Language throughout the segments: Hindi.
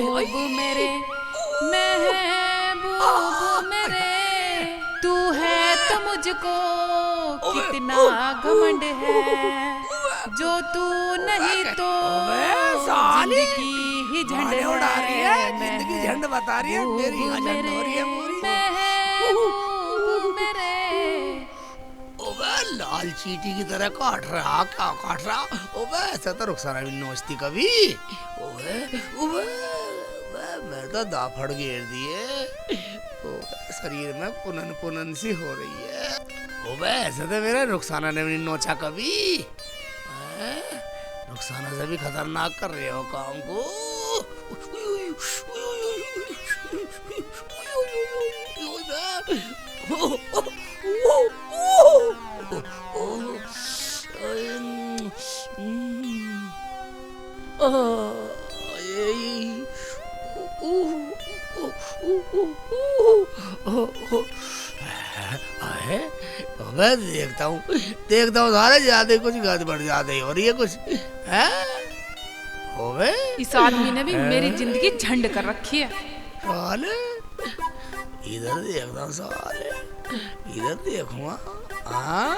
महबूब मेरे, महबूब मेरे, तू है तो मुझको कितना घमंड है, जो तू नहीं तो जिंदगी ही झंड है। जिंदगी झंड बता रही है, मेरी यहाँ झंड हो रही है पूरी। महबूब मेरे, ओबे लाल चींटी की तरह काट रहा, क्या काट रहा? ओबे ऐसा तो रुखसाना भी नोचती कभी। ओबे ओबे मैं तो दाफड़ घेर दिए। शरीर में पुनन पुनन सी हो रही है। ओबे ऐसे तो मेरा रुखसाना ने भी नोचा कभी। रुखसाना से भी खतरनाक कर रहे हो काम को। मैं देखता हूँ सारे ज्यादा कुछ गद बढ़ जाते हो रही है कुछ है। इस आदमी ने भी मेरी जिंदगी झंड कर रखी है। साले इधर देखता हूँ, साले इधर देखूंगा। हाँ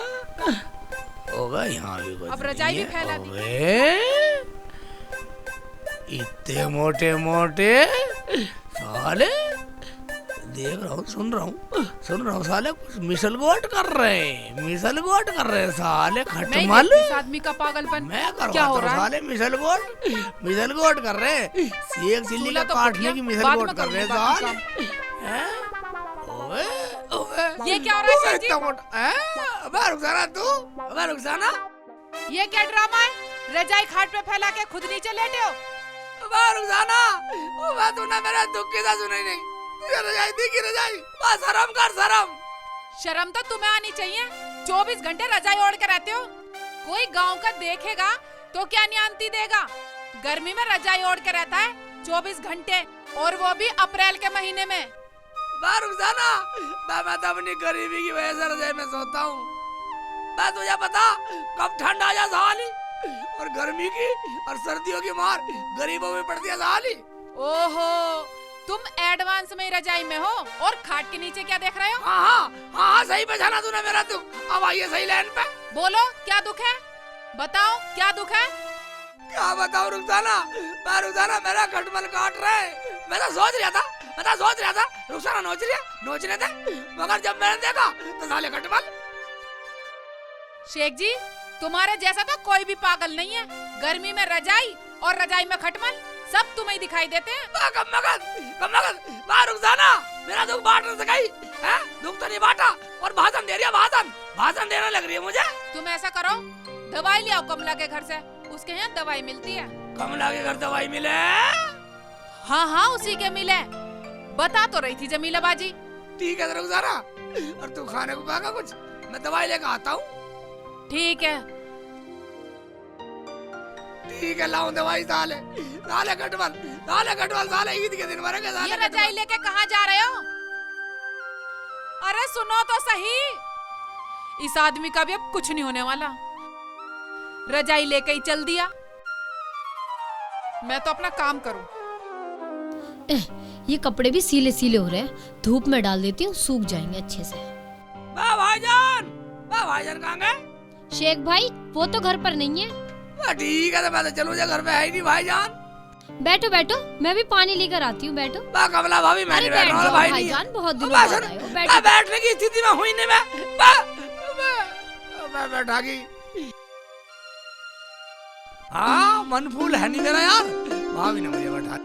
होगा यहाँ भी कुछ। अब रजाई भी फैला दी। इतने मोटे मोटे साले देख रहा हूँ, सुन रहा हूँ साले कुछ मिसल गोट कर रहे हैं साले खटमल। इस आदमी का पागलपन मैं क्या हो रहा है? साले मिसल गोट कर रहे हैं, सीख चिल्ली का काटने की मिसल गोट कर रहे हैं साले। ये क्या हो रहा है शेख जी? रुखसाना तू, रुखसाना ये क्या ड्रामा है? रजाई खाट पे फैला के खुद नीचे लेटे हो। रुखसाना तूने मेरा दुख की सुनी नहीं। रजाई दी की रजाई, शर्म कर शर्म। शर्म तो तुम्हें आनी चाहिए, 24 घंटे रजाई ओढ़ के रहते हो। कोई गांव का देखेगा तो क्या न्यान्ती देगा? गर्मी में रजाई ओढ़ के रहता है 24 घंटे, और वो भी अप्रैल के महीने में। रुखसाना मैं तो अपनी गरीबी की वजह से रजाई में सोता हूँ। मैं तुझे पता कब ठंड आ जा साली, और गर्मी की और सर्दियों की मार गरीबों में पड़ती है साली। ओहो, तुम एडवांस में रजाई में हो और खाट के नीचे क्या देख रहे हो? हाँ सही पहचाना तूने मेरा दुख। अब आइए सही लाइन पे। बोलो क्या दुख है, बताओ क्या दुख है? क्या बताऊं रुखसाना, मेरा खटमल काट रहे। मैं तो सोच रहा था रुखसाना नोचने थे, मगर जब मैंने देखा तो साले खटमल। शेख जी, तुम्हारे जैसा तो कोई भी पागल नहीं है। गर्मी में रजाई और रजाई में खटमल, सब तुम्हें दिखाई देते हैं। कम मगन रुखसाना, मेरा दुख बांट न सकी है? दुख तो नहीं बांटा और भाषण दे रही है, भाषण देने लग रही है मुझे। तुम ऐसा करो, दवाई ले आओ कमला के घर से, उसके यहाँ दवाई मिलती है। कमला के घर दवाई मिले? हाँ उसी के मिले, बता तो रही थी जमीला बाजी। ठीक है रुखसाना, और तू खाने को पाएगा कुछ? मैं दवाई लेकर आता हूँ। ठीक है लाऊं दवाई। साले खटमल साले ईद के दिन मरेंगे साले। ये रजाई लेके कहाँ जा रहे हो? अरे सुनो तो सही, इस आदमी का भी अब कुछ नहीं होने वाला। रजाई लेके ही चल दिया। मैं तो अपना काम करूं। ये कपड़े भी सीले सीले हो रहे हैं, धूप में डाल देती हूँ, सूख जाएंगे अच्छे से। भाईजान कहाँ गए? शेख भाई वो तो घर पर नहीं है। ठीक है, तो मैं तो चलूं, घर पे है ही नहीं भाईजान। बैठो मैं भी पानी लेकर आती हूँ, बैठो। कमला भाभी मैं नहीं बैठ रहा भाईजान, बहुत दिनों बाद आए हो, बैठो। बैठने की स्थिति में हुई नहीं मैं बैठा गई। हाँ मन फूल है नहीं मेरा यार, भाभी ने मुझे बैठा।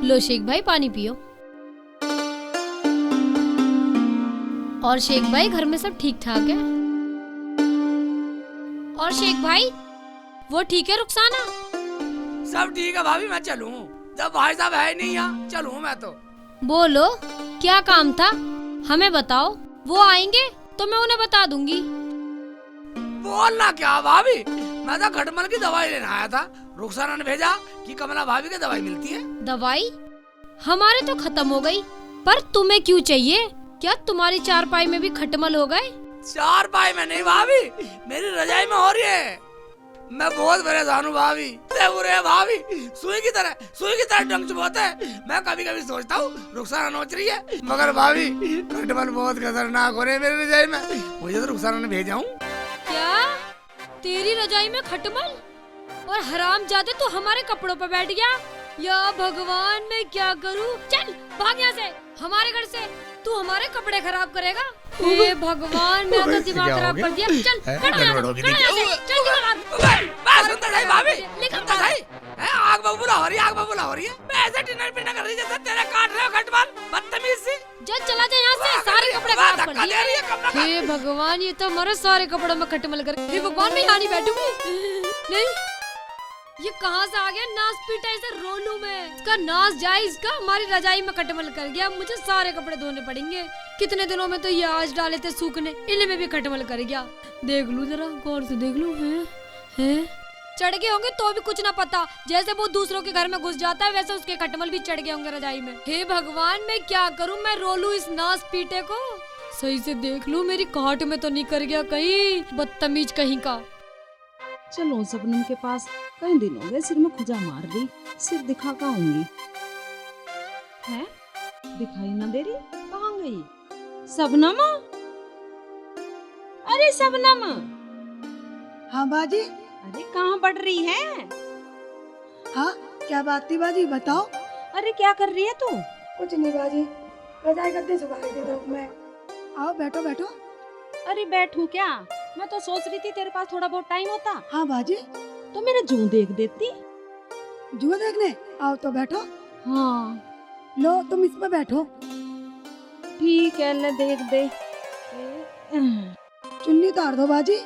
लो शेख भाई पानी पियो। और शेख भाई घर में सब ठीक ठाक है? और शेख भाई वो ठीक है रुखसाना? सब ठीक है भाभी, मैं चलूं? जब भाई साहब है नहीं यहाँ, चलूं मैं तो। बोलो क्या काम था, हमें बताओ, वो आएंगे तो मैं उन्हें बता दूंगी। बोलना क्या भाभी, मैं तो खटमल की दवाई लेने आया था। रुखसाना ने भेजा कि कमला भाभी की दवाई मिलती है। दवाई हमारे तो खत्म हो गई, पर तुम्हें क्यों चाहिए? क्या तुम्हारी चारपाई में भी खटमल हो गए? चारपाई में नहीं भाभी, मेरी रजाई में हो रही है। मैं बहुत परेशान हूँ भाभी। रे भाभी सुई की तरह डंक चुभोते है। मैं कभी कभी सोचता हूँ रुखसाना नोच रही है, मगर भाभी खटमल बहुत खतरनाक हो रहे मेरे रजाई में। मुझे तो रुखसाना ने भेजा हूँ। क्या तेरी रजाई में खटमल? और हरामजादे तू हमारे कपड़ों पे बैठ गया। या भगवान मैं क्या करूँ? चल भाग यहाँ से, हमारे घर से। तू हमारे कपड़े खराब करेगा? हे भगवान मेरा तो दिमाग खराब कर दिया। चल खड़ा यहाँ से, खड़ा यहाँ से, चल निकल बाहर। सुंदर है भाभी, सुंदर है। आग बबूला हो रही है, आग बबूला हो रही है। मैं ऐसे डिनर पिनर कर रही जैसे तेरे काट रहे हो खटमल, बदतमीज सी। चल चला जा यहाँ से, सारे कपड़े खराब कर दिए। हे भगवान ये तो हमारे सारे कपड़ों में खटमल कर। हे भगवान मैं यहाँ नहीं बैठूंगी। नहीं ये कहाँ से आ गया नाच पीटा ऐसे रोलू में। इसका नाच जाए, इसका हमारी रजाई में खटमल कर गया। मुझे सारे कपड़े धोने पड़ेंगे। कितने दिनों में तो ये आज डाले थे सूखने, इनमें भी खटमल कर गया। देख लूं जरा गौर से देख लूं। हैं चढ़ गए होंगे तो भी कुछ ना पता। जैसे वो दूसरों के घर में घुस जाता है वैसे उसके खटमल भी चढ़ गए होंगे रजाई में। हे भगवान मैं क्या करूं? मैं रोलू इस नाच पीटे को। सही से देख लूं मेरी काट में तो नहीं कर गया कहीं, बदतमीज कहीं का। चलो सबनम के पास, कई दिन हो गए सिर में खुजा मार रही। सिर दिखा का होंगी है, दिखाई ना दे रही। कहाँ गई सबनम? अरे सबनम। हाँ बाजी। अरे कहाँ बढ़ रही है? हाँ क्या बात थी बाजी, बताओ। अरे क्या कर रही है तू? कुछ नहीं बाजी, रजाई गद्दे सुखा रही थी धूप में। आओ बैठो बैठो। अरे बैठूं क्या? मैं तो सोच रही थी तेरे पास थोड़ा बहुत टाइम होता हाँ बाजी। तो मेरा जूं देख देती। जुआ देखने? आओ तो बैठो। हाँ लो तुम इस पे बैठो। ठीक है ले देख दे। चुन्नी उतार दो बाजी।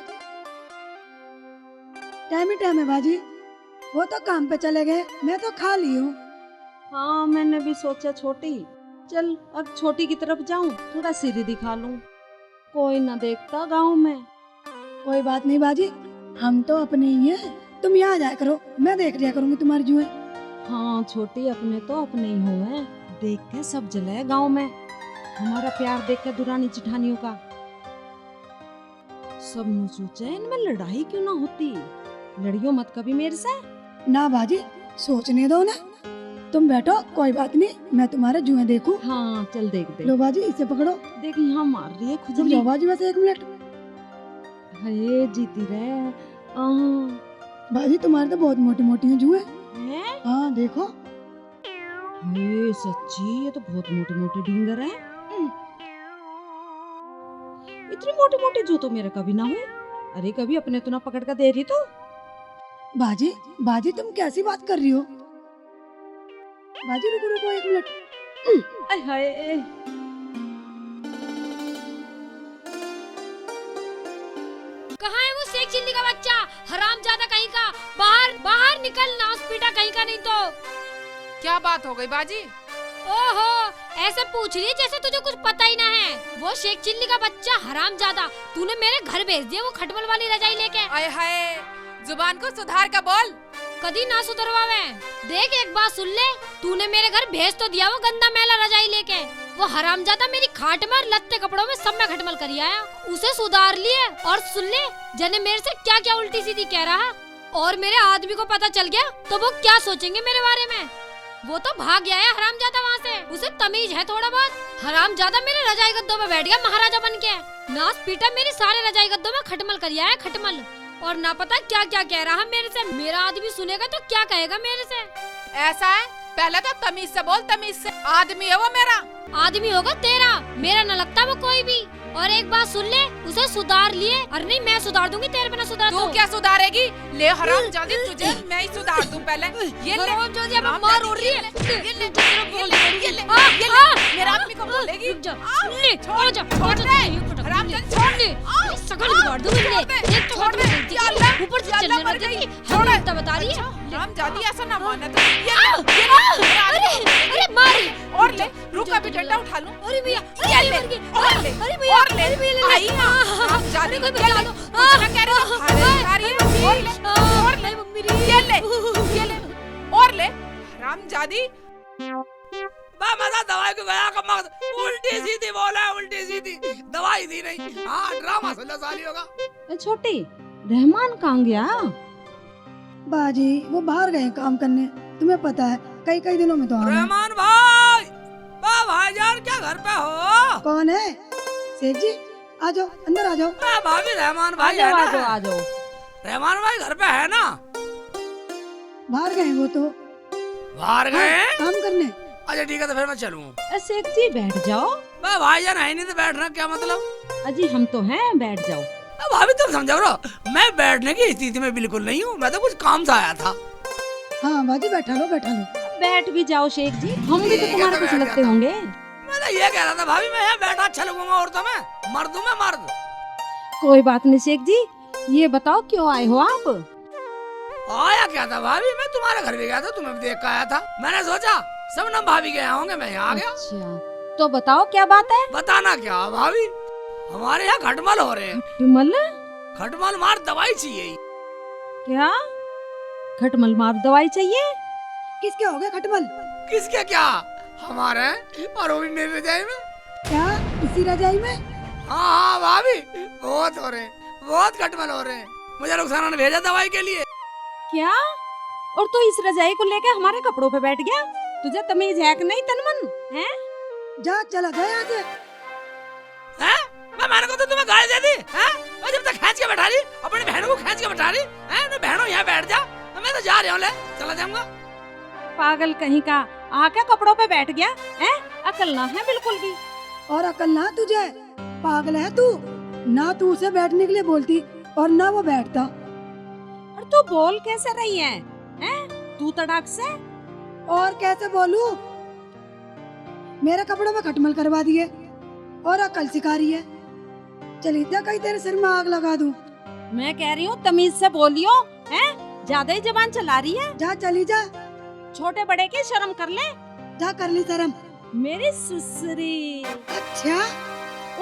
टाइम ही टाइम है बाजी, वो तो काम पे चले गए, मैं तो खा ली हूँ। हाँ मैंने भी सोचा छोटी, चल अब छोटी की तरफ जाऊं, थोड़ा सिर ही दिखा लूं। कोई ना देखता गांव में। कोई बात नहीं बाजी, हम तो अपने ही हैं, तुम यहाँ जाया करो, मैं देख लिया करूंगी तुम्हारी जुए। हाँ छोटी अपने तो अपने ही हुए, देख के सब जले गांव में। हमारा प्यार देख के दुरानी जिठानियों का सब नु सोचे इनमें लड़ाई क्यों ना होती। लड़ियो मत कभी मेरे से। ना बाजी सोचने दो ना, तुम बैठो, कोई बात नहीं, मैं तुम्हारे जुए देखूं। हाँ चल देख दे। लो बाजी इसे पकड़ो। देख यहाँ मार रही है तुम खुजली। जाओ बाजी बस 1 मिनट। हाय जीती रहे। बाजी तुम्हारे तो बहुत मोटी मोटी हैं जुए। हैं? हाँ देखो। हाय सच्ची ये तो बहुत मोटे मोटे ढींगर हैं। इतनी मोटी मोटी जो तो मेरे कभी ना हुई। अरे कभी अपने तो ना पकड़ कर दे रही तो। बाजी बाजी तुम कैसी बात कर रही हो? बाजी रुको रुको 1 मिनट। आय हाय कहाँ है वो शेख चिल्ली का बच्चा? हरामजादा कहीं का, बाहर बाहर निकल, नाच पीटा कहीं का। नहीं तो क्या बात हो गई बाजी? ओहो ऐसे पूछ रही है जैसे तुझे कुछ पता ही ना है। वो शेख चिल्ली का बच्चा हरामजादा, तूने मेरे घर भेज दिया वो खटमल वाली रजाई लेके। आय हाय, जुबान को सुधार का बोल। कदी ना सुधरवावे। देख एक बात सुन ले, तूने मेरे घर भेज तो दिया वो गंदा मैला रजाई लेके। वो हरामजादा मेरी खाट में लत्ते कपड़ों में सब में खटमल करी आया। उसे सुधार लिए और सुन ले जने मेरे से क्या क्या उल्टी सीधी कह रहा। और मेरे आदमी को पता चल गया तो वो क्या सोचेंगे मेरे बारे में। वो तो भाग गया है हरामजादा वहाँ से, उसे तमीज है थोड़ा बहुत। हरामजादा मेरे रजाई गद्दों में बैठ गया महाराजा बन के। नाच पीटा मेरी सारे रजाई गद्दों में खटमल करिया है खटमल। और ना पता क्या क्या कह रहा मेरे से। मेरा आदमी सुनेगा तो क्या कहेगा मेरे से। ऐसा है, पहले तो तमीज से बोल, तमीज से। आदमी है वो मेरा। आदमी होगा तेरा, मेरा न लगता वो कोई भी। और एक बात सुन ले, उसे सुधार लिए। अरे नहीं मैं सुधार दूंगी, तेरे बिना सुधार तू क्या सुधारेगी? ले हरामजादी, तुझे मैं ही सुधार दूं पहले। ये ले हरामजादी, अब मार उड़ रही है। ये ले मेरा आदमी को बोलेगी। रुक जा, ले छोड़ जा, छोड़ दे हरामजादी, छोड़ दे। सकल बिगाड़ दूंगी ले। छोड़ दे, ऊपर से चलने लग गई। छोड़ दे, हम बता रही है। हरामजादी ऐसा ना माने तो। अरे मारी। और ले, रुक अभी डंडा उठा लूं। अरे भैया, ये ले, और ले, अरे भैया, और ले। अरे भैया, आई ना, हरामजादी, कोई ये बचा ले। दो। कुछ ना कह रही तो खा रही है। और ले, और ले, मम्मी ये ले, और ले, हरामजादी। मजा दवाई को गया का मत, उल्टी सीधी बोला है, उल्टी सीधी दवाई दी नहीं। हाँ ड्रामा सुन लो साली होगा। छोटी रहमान कहाँ गया? बाजी वो बाहर गए काम करने, तुम्हें पता है कई कई दिनों में तो आना। रहमान भाई, भाईजान क्या घर पे हो? कौन है? सेठ जी आ जाओ, अंदर आ जाओ। भाभी रहमान भाई है ना? रहमान भाई घर पे है ना? बाहर गए वो तो। बाहर गए हैं? काम करने। अच्छा ठीक है, तो फिर मैं चलूँ। सेठ जी बैठ जाओ। भाईजान है नहीं तो बैठना क्या मतलब? अजी हम तो हैं, बैठ जाओ। भाभी तुम समझो रो, मैं बैठने की स्थिति में बिल्कुल नहीं हूँ, मैं तो कुछ काम से आया था। हाँ बाजी बैठा लो बैठा लो। बैठ भी जाओ शेख जी, हम भी तो तुम्हारे कुछ लगते होंगे। मैं तो ये कह रहा था भाभी, मैं यहाँ बैठा अच्छा लगूंगा और तो मैं मर्द हूँ, मैं मर्द। कोई बात नहीं शेख जी, ये बताओ क्यों आए हो आप? आया क्या था भाभी, मैं तुम्हारे घर भी गया था, तुम्हें भी देख कर आया था। मैंने सोचा सब ना भाभी गए होंगे, मैं यहाँ आ गया। अच्छा तो बताओ क्या बात है? बताना क्या भाभी, हमारे यहाँ खटमल हो रहे हैं। खटमल? खटमल मार दवाई चाहिए। क्या खटमल मार दवाई चाहिए? किसके हो गए खटमल? किसके क्या, हमारे और वो भी मेरी रजाई में। क्या इसी रजाई में? हाँ भाभी, बहुत हो रहे हैं, बहुत खटमल हो रहे हैं। मुझे रुखसाना ने भेजा दवाई के लिए। क्या? और तो इस रजाई को लेके हमारे कपड़ों पे बैठ गया? तुझे तमीज है कि नहीं तनमन? हैं? जा चला गया यहाँ से। हैं? मैंने को तो तुम्हें गाली दे दी हैं? मैं जब तक खींच के बैठा रही, अपनी बहनों को खींच के बैठा रही हैं? नहीं बहनों यहाँ बैठ जा, मैं तो जा रहा हूँ, ले चला जाऊंगा। पागल कहीं का, आके कपड़ों पे बैठ गया हैं? अकल ना है बिल्कुल भी। और अकल ना तुझे, पागल है तू। ना तू उसे बैठने के लिए बोलती और ना वो बैठता। और तू बोल कैसे रही है? हैं? तू तड़ाक से। और कैसे बोलूं? मेरे कपड़ों में खटमल करवा दिए और अकल सिखा रही है। चली जा, कहीं तेरे सिर में आग लगा दूं। मैं कह रही हूँ तमीज से बोलियो, हैं? ज्यादा ही जबान चला रही है। जा चली जा, छोटे बड़े की शर्म कर ले। जा कर ली शर्म। मेरी सुसरी अच्छा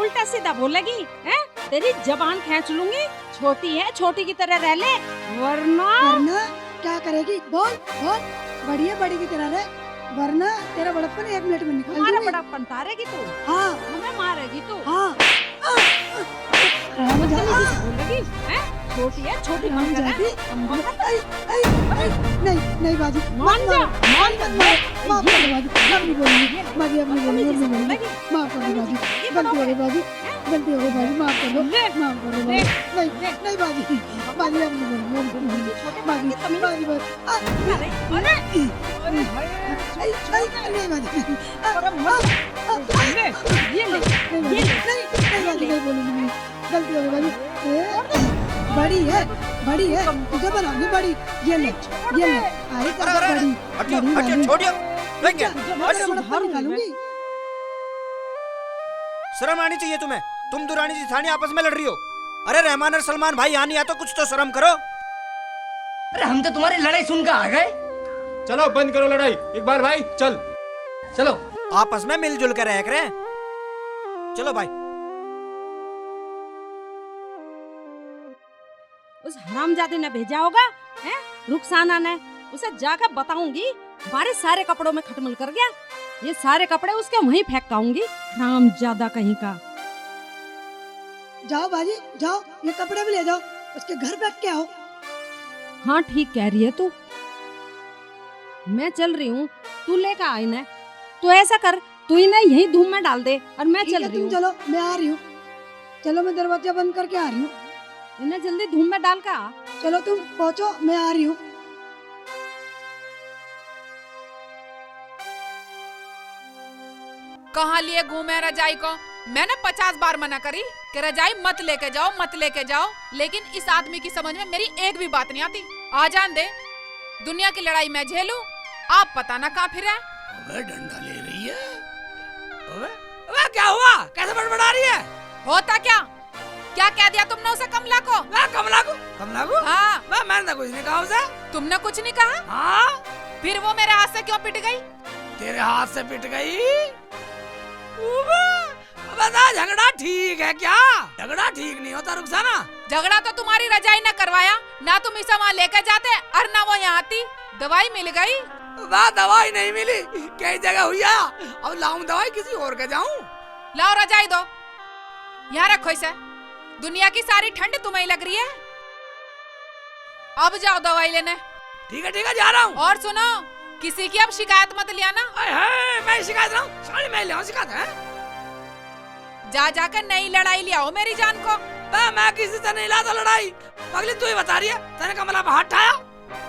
उल्टा सीधा बोलेगी हैं? तेरी जबान खींच लूंगी। छोटी है, छोटी की तरह रह ले, वरना वरना क्या करेगी? बोल बोल, बड़ी है बड़ी की तरह रह, वरना तेरा बड़प्पन 1 मिनट में निकाल हमारा दूंगी। बड़प्पन तारेगी तू। हाँ हमें मारेगी तू। हाँ बदतमीजी से बोलेगी हैं? छोटी है, छोटी मन कर जाती। है। नहीं नहीं बाजी, मान जा, मान जा। माफ कर दो बाजी, अब नहीं बोलूंगी बाजी, अब नहीं बोलूंगी, माफ कर दो बाजी, गलती हो गई बाजी, गलती हो गई बाजी, माफ कर दो, माफ कर दो बाजी। नहीं नहीं बाजी, बाजी अब नहीं बोलूंगी, बाजी बाजी बाजी अरे अरे नहीं बाजी, ये ले नहीं बाजी, नहीं बोलूंगी, गलती हो गई बाजी। बड़ी है तुझे बनाऊंगी बड़ी। ये ले आई बड़ी बड़ी छोड़िए, बड़ा निकालूंगी। शर्म आनी चाहिए तुम्हें, तुम दुरानी जिठानी आपस में लड़ रही हो। अरे रहमान और सलमान भाई यहाँ नहीं आते, कुछ तो शर्म करो। अरे हम तो तुम्हारी लड़ाई सुनकर आ गए। चलो बंद करो लड़ाई, इकबाल भाई चल। चलो आपस में मिलजुल कर रह करें। चलो भाई। उस हरामजादे ने भेजा होगा हैं? रुखसाना ने, उसे जाकर बताऊंगी हमारे सारे कपड़ों में खटमल कर गया। ये सारे कपड़े उसके वहीं फेंकाऊंगी, हरामजादा कहीं का। जाओ बाजी जाओ, ये कपड़े भी ले जाओ, उसके घर बैठ के आओ। हाँ ठीक कह रही है तू, मैं चल रही हूँ, तू लेकर आई ना। तो ऐसा कर, तू इन्हें यहीं धूम में डाल दे और मैं चल रही तुम हूँ। चलो, मैं आ रही हूँ। चलो मैं दरवाजा बंद करके आ रही हूँ। इन्हें जल्दी धूम में डाल का। चलो तुम पहुँचो, मैं आ रही हूँ। कहाँ लिए घूमे रजाई को? मैंने 50 बार मना करी कि रजाई मत लेके जाओ, मत लेके जाओ, लेकिन इस आदमी की समझ में मेरी एक भी बात नहीं आती। आ जान दे, दुनिया की लड़ाई मैं झेलूं, आप पता ना कहाँ फिरे। अबे डंडा ले रही है। अबे क्या हुआ, कैसे बड़बड़ा रही है? होता क्या? क्या कह दिया तुमने उसे कमला को? कमला को? हाँ। मैंने कुछ नहीं कहा उसे। तुमने कुछ नहीं कहा? हाँ। फिर वो मेरे हाथ से क्यों पिट गई? तेरे हाथ से पिट गई? बता, झगड़ा ठीक है क्या? झगड़ा ठीक नहीं होता रुखसाना। झगड़ा तो तुम्हारी रजाई ने करवाया ना, तुम इसे वहाँ लेकर जाते और ना वो यहाँ आती। दवाई मिल गई? दवाई नहीं मिली, कई जगह हुई। अब लाऊं दवाई किसी और के जाऊं? लाओ रजाई दो, यहाँ रखो इसे। दुनिया की सारी ठंड तुम्हें लग रही है। अब जाओ दवाई लेने। ठीक है जा रहा हूँ। और सुनो, किसी की अब शिकायत मत लियाना। मैं शिकायत रहा हूँ, साड़ी मैं ले शिकायत है। जा जाकर नई लड़ाई ले आओ मेरी जान को। मैं किसी से नहीं लाता लड़ाई। पगली तू ही बता रही है, तेने कमला पर हाथ ठाया,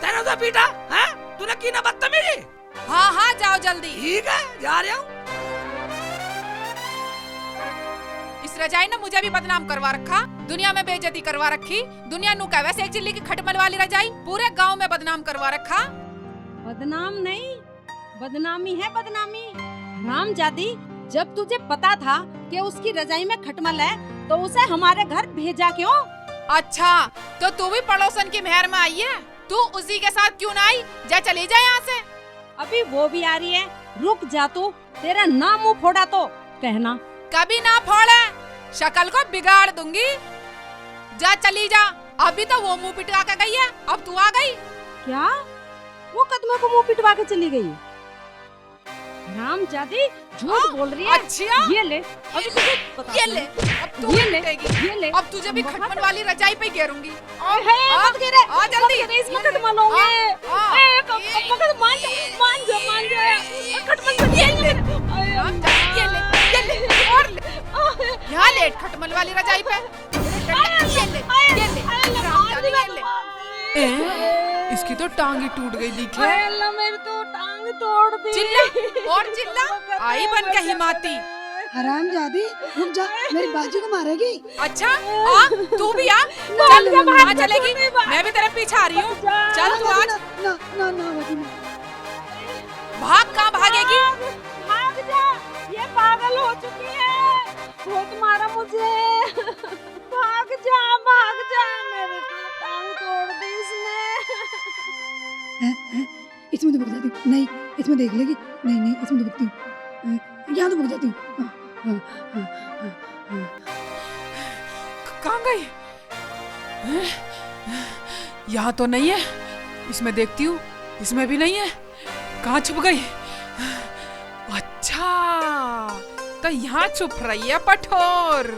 तेने उसे पीटा है, तूने की ना बदतमीजी। हाँ जाओ जल्दी। ठीक है जा रहा हूँ। इस रजाई ने मुझे भी बदनाम करवा रखा, दुनिया में बेइज्जती करवा रखी। दुनिया नु कह वैसे एक चिल्ली की खटमल वाली रजाई पूरे गांव में बदनाम करवा रखा। बदनाम नहीं, बदनामी है बदनामी। हरामजादी, जब तुझे पता था कि उसकी रजाई में खटमल है तो उसे हमारे घर भेजा क्यों? अच्छा, तो तू भी पड़ोसन की मेहर में आई है, तू उसी के साथ क्यों ना आई? जा चली जा यहाँ से। अभी वो भी आ रही है, रुक जा तू, तेरा नाम मुंह फोड़ा तो कहना। कभी ना फोड़े, शक्ल को बिगाड़ दूंगी। जा चली जा, अभी तो वो मुंह पिटवा के गई है, अब तू आ गई। क्या? वो कदमों को मुंह पिटवा के चली गई? हरामजादी, झूठ बोल रही है। अच्छा, ये ले, अभी तुझे ये ले, अब तू ये ले, पिटेगी। ये ले। अब तुझे भी खटमल वाली रजाई पे घेरूंगी। मत गिरे, आ जल्दी, इसमें खटमल होंगे। मान जा, खटमल से ये ले, और ले, यहाँ लेट खटमल वाली रजाई पे। ये ले। इसकी तो टांग ही टूट गई दिखे। मेरी तो टांग तोड़ दी। चिल्ला और चिल्ला, आई बन के हिमाती। हरामजादी, रुक जा, मेरी बाजू को मारेगी। अच्छा, आ तू भी आ, चल कहाँ चलेगी? मैं भी तेरे पीछे आ रही हूँ, चल तू आज। ना बाजी, भाग, कहाँ भागेगी? भाग जा, ये पागल हो चुकी है, बहुत मारा मुझे। भाग जा, मेरी तो टांग तोड़ दी इसने। इसमें तो भग जाती हूँ, नहीं इसमें देख लेगी, नहीं इसमें तो भगती हूँ, यहाँ तो भग जाती हूँ। कहाँ गई? यहाँ तो नहीं है, इसमें देखती हूँ, इसमें भी नहीं है, कहाँ छुप गई? अच्छा, तो यहाँ छुप रही है पठोर।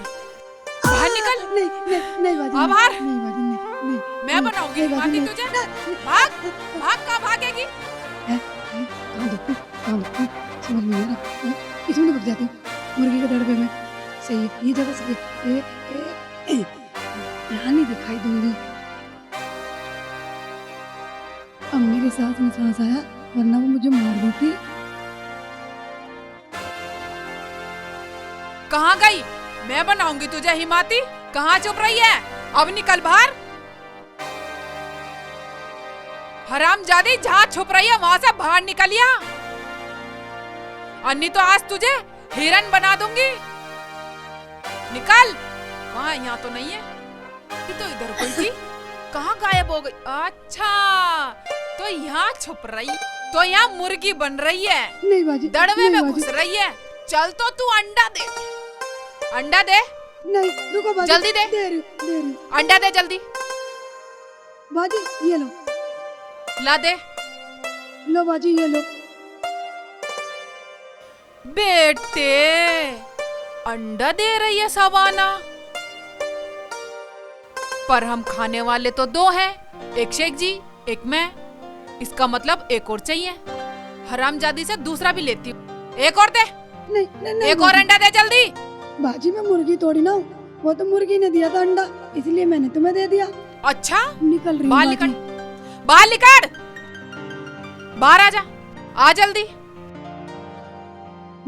बाहर निकल। नहीं बाजी, अब बाहर। नहीं बाजी, नहीं। मैं बनाऊंगी माती तुझे। भाग, कहाँ भागेगी? कहाँ देखूं, समझ में नहीं आ रहा। इसमें तो भग जाती हूँ, मुर्गी के दड़ पे मैं। सही है, ये जगह सही है। यहाँ नहीं दिखाई दूंगी। अब मेरे साथ में सांस आया, वरना वो मुझे मार देती। कहाँ गई? मैं बनाऊंगी तुझे हिमाती। कहाँ छुप रही है? अब निकल बाहर। हरामजादी, जहाँ छुप रही है वहाँ से बाहर निकलिया, अन्नी तो आज तुझे हिरन बना दूंगी। निकल। वहाँ, यहाँ तो नहीं है, ये तो इधर कोई थी, कहाँ गायब हो गई? अच्छा, तो यहाँ छुप रही, तो यहाँ मुर्गी बन रही है, नहीं बाजी, दड़वे नहीं में घुस रही है। चल तो तू अंडा दे, अंडा दे। नहीं रुको बाजी, जल्दी दे रही। अंडा दे जल्दी। बाजी ये लो, ला दे। लो बाजी ये लो। बेटे, अंडा दे रही है सवाना, पर हम खाने वाले तो दो हैं, एक शेख जी, एक मैं। इसका मतलब एक और चाहिए। हरामजादी से दूसरा भी लेती हूँ, एक और दे। नहीं एक और अंडा दे जल्दी। बाजी मैं मुर्गी तोड़ी ना हूँ, वो तो मुर्गी ने दिया था अंडा, इसलिए मैंने तुम्हें दे दिया। अच्छा, निकल रही बाहर हूँ निकल, बाजी। बाहर निकल, बाहर आ जा, आ जल्दी।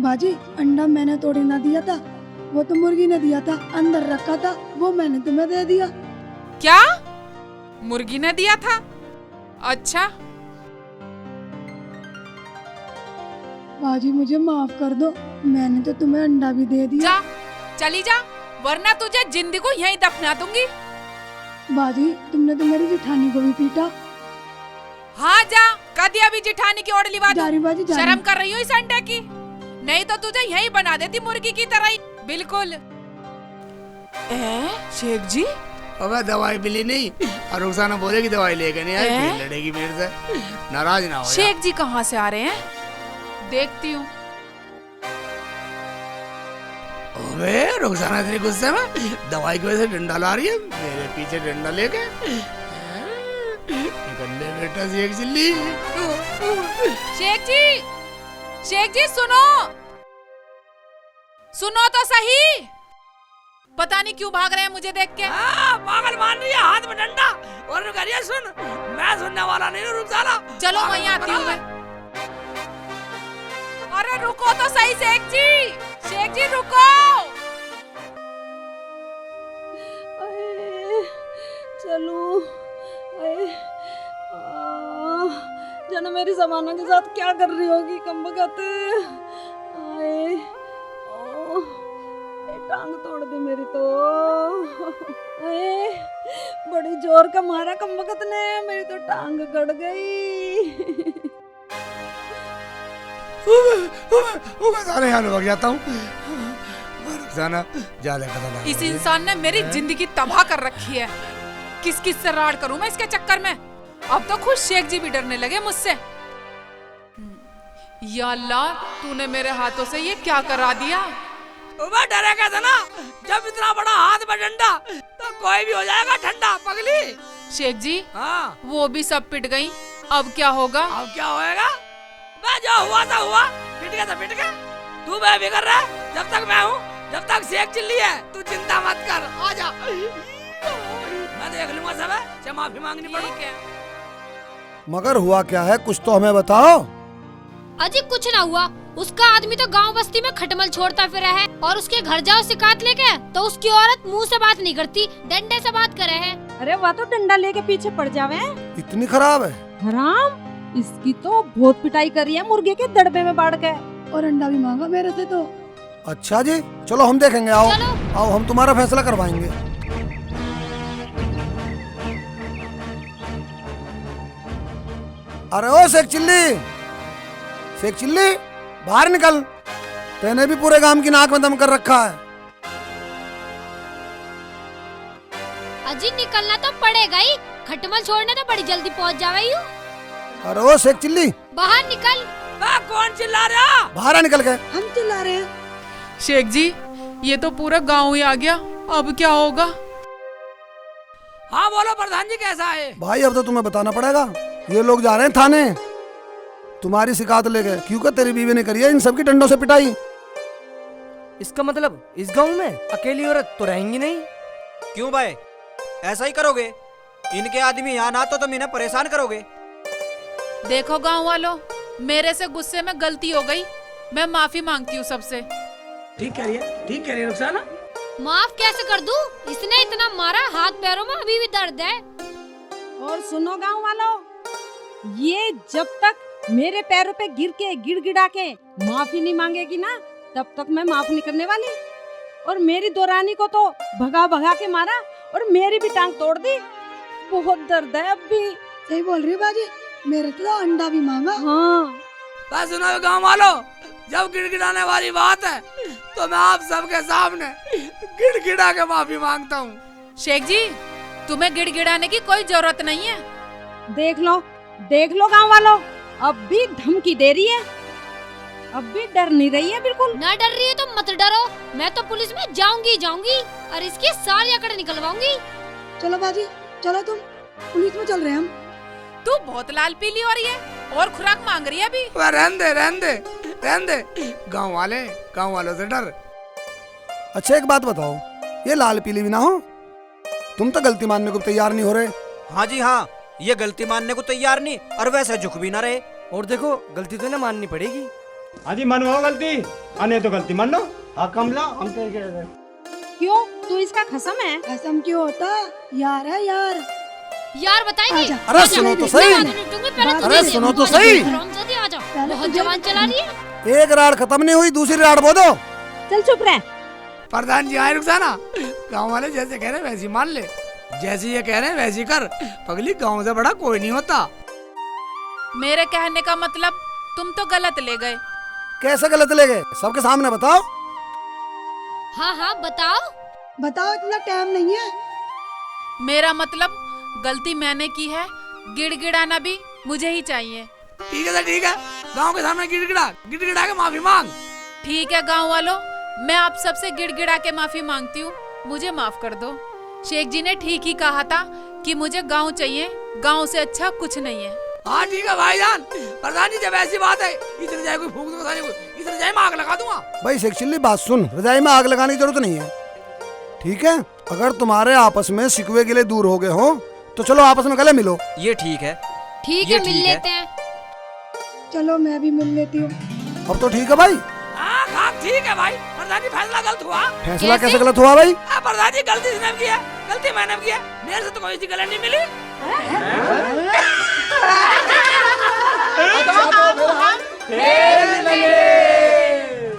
बाजी अंडा मैंने तोड़ी ना दिया था, वो तो मुर्गी ने दिया था, अंदर रखा था, वो मैंने तुम्हें दे दिया। क्या? मुर्गी ने दिया था? अच्छा, बाजी मुझे माफ कर दो, मैंने तो तुम्हें अंडा भी दे दिया। जा, चली जा, वरना तुझे जिंदगी को यहीं दफना दूंगी। बाजी तुमने तो मेरी जेठानी को भी पीटा। हाँ जा, कदी अभी जिठानी की ओर लिवा जा रही बाजी, जा रही। शर्म कर रही हूँ इस अंडे की, नहीं तो तुझे यहीं बना देती मुर्गी की तरह ही, बिल्कुल। शेख जी, अबे दवाई मिली नहीं, और रुखसाना बोलेगी दवाई लेके नहीं आई, फिर लड़ेगी मेरे से। नाराज ना हो जा। शेख जी कहाँ से आ रहे हैं? देखती हूँ। अबे रुखसाना इतनी गुस्से में दवाई की वजह से डंडा ला रही है, मेरे पीछे डंडा लेके। निकल ले बेटा शेख चिल्ली। शेख जी सुनो, सुनो तो सही। पता नहीं क्यों भाग रहे हैं मुझे देख के। पागल मान रही है, हाथ में डंडा और करिए सुन, मैं सुनने वाला नहीं हूँ, रुक साला। चलो वहीं आती हूँ मैं। अरे रुको तो सही शेख जी रुको। चलो जाना मेरी जमाना के साथ क्या कर रही होगी कमबख्त। आए टांग तोड़ दी मेरी तो। आए बड़ी जोर का मारा कमबख्त ने, मेरी तो टांग गड़ गई। मैं सारे यहाँ लग जाता हूँ। रुखसाना जाले कदम। इस इंसान ने मेरी जिंदगी तबाह कर रखी है। किस किस से राड़ करूं मैं इसके चक्कर में। अब तो खुद शेख जी भी डरने लगे मुझसे। या अल्लाह, तूने मेरे हाथों से ये क्या करा दिया। मैं डरेगा था ना, जब इतना बड़ा हाथ में डंडा तो कोई भी हो जाएगा ठंडा पगली। शेख जी हाँ, वो भी सब पिट गई, अब क्या होगा। अब क्या होएगा। मैं जो हुआ था हुआ, पिट गया था पिट गया। तू बेफिक्र रह, जब तक मैं हूँ, जब तक शेख चिल्ली है, तू चिंता मत कर। आजा, मैं देख लूंगा सब, चाहे माफी मांगनी पड़े। मगर हुआ क्या है, कुछ तो हमें बताओ। अजी कुछ ना हुआ, उसका आदमी तो गांव बस्ती में खटमल छोड़ता फिरा है, और उसके घर जाओ शिकायत लेके तो उसकी औरत मुंह से बात नहीं करती, डंडे से बात करे है। अरे वह तो डंडा लेके पीछे पड़ जावे। इतनी खराब है। हराम, इसकी तो बहुत पिटाई करी है मुर्गे के दड़बे में बाढ़ के। और अंडा भी मांगा मेरे से तो। अच्छा जी, चलो हम देखेंगे। आओ चलो। आओ, हम तुम्हारा फैसला करवाएंगे। अरे ओ शेख चिल्ली बाहर निकल। तेने भी पूरे गांव की नाक में दम कर रखा है। अजी निकलना तो पड़ेगा ही, खटमल छोड़ने तो बड़ी जल्दी पहुंच जावे यू। अरे ओ शेख चिल्ली, बाहर निकल। कौन चिल्ला रहा। बाहर आ निकल के। हम चिल्ला रहे हैं। शेख जी ये तो पूरा गांव ही आ गया, अब क्या होगा। हाँ बोलो प्रधान जी, कैसा है। भाई अब तो तुम्हें बताना पड़ेगा। ये लोग जा रहे हैं थाने तुम्हारी शिकायत लेके, क्योंकि तेरी बीवी ने करी है इन सबकी डंडों से पिटाई। इसका मतलब इस गांव में अकेली औरत तो रहेंगी नहीं। क्यों भाई, ऐसा ही करोगे। इनके आदमी यहाँ ना तो तुम इन्हें परेशान करोगे। देखो गांव वालों, मेरे से गुस्से में गलती हो गई, मैं माफी मांगती हूँ सबसे। ठीक कह रही है रुखसाना। माफ कैसे कर दूं? इसने इतना मारा, हाथ पैरों में अभी भी दर्द है। और सुनो गांव वालों, ये जब तक मेरे पैरों पे गिर के गिड़गिड़ा के माफी नहीं मांगेगी ना, तब तक मैं माफ नहीं करने वाली। और मेरी दोरानी को तो भगा भगा के मारा और मेरी भी टांग तोड़ दी। बहुत दर्द है अब भी। सही बोल रही है बाजी, मेरे तो अंडा भी मांगा। हाँ बस सुनो गांव वालों, जब गिड़गिड़ाने वाली बात है तो मैं आप सबके सामने गिड़गिड़ा के माफी मांगता हूँ। शेख जी तुम्हें गिड़गिड़ाने की कोई जरूरत नहीं है। देख लो गांव वालों, अब भी धमकी दे रही है, अब भी डर नहीं रही है बिल्कुल। ना डर रही है तो मत डरो, मैं तो पुलिस में जाऊंगी और इसकी सारी अकड़ निकलवाऊंगी। चलो बाजी, चलो तुम, पुलिस में चल रहे हैं हम। तू बहुत लाल पीली हो रही है और खुराक मांग रही है अभी। रहने दे। गांव वालों से डर। अच्छा एक बात बताओ, ये लाल पीली भी ना हो, तुम तो गलती मानने को तैयार नहीं हो रहे। हाँ जी हाँ, ये गलती मानने को तैयार नहीं और वैसे झुक भी ना रहे। और देखो गलती तो ना माननी पड़ेगी। आजी मनवाओ गलती, अने तो गलती मान लो। हाँ कमला, हम तो क्यों, तू इसका खसम है? कसम क्यों होता, यार है यार। यार बताएंगे। आजा। अरे सुनो तो सही। अरे सुनो तो सही। आजा, बहुत जवान चला रही है। एक राड खत्म नहीं हुई, दूसरी राड बो दो। चल चुप रह। प्रधान जी आए रुखसाना, गांव वाले जैसे कह रहे हैं वैसी मान ले, जैसे ये कह रहे हैं वैसी कर। पगली गांव से बड़ा कोई नहीं होता। मेरे कहने का मतलब तुम तो गलत ले गए। कैसे गलत ले गए, सबके सामने बताओ। हाँ बताओ। बताओ, इतना टाइम नहीं है। मेरा मतलब गलती मैंने की है, गिड़गिड़ाना भी मुझे ही चाहिए। ठीक है, गांव के सामने गिड़गिड़ा के माफी मांग। ठीक है गांव वालों, मैं आप सबसे गिड़गिड़ा के माफी मांगती हूँ, मुझे माफ कर दो। शेख जी ने ठीक ही कहा था कि मुझे गांव चाहिए, गांव से अच्छा कुछ नहीं है। हाँ ठीक है भाईजान, प्रधान जी जब ऐसी बात है इस रजाई को फूंक दूंगा, इस रजाई में आग लगा दूंगा। भाई शेख चिल्ली बात सुन, रजाई में आग लगाने की जरूरत नहीं है, ठीक है? अगर तुम्हारे आपस में शिकवे गिले दूर हो गए हो तो चलो आपस में गले मिलो। ये ठीक है, ठीक ये है, मिल ठीक है। लेते हैं। चलो मैं भी मिल लेती हूँ। अब तो ठीक है भाई। हाँ ठीक है भाई, प्रधान जी फैसला गलत हुआ। फैसला कैसे गलत हुआ भाई? प्रधान जी गलती इसने की है, गलती मैंने की है, मेरे से तो कोई गलत नहीं मिली। खेल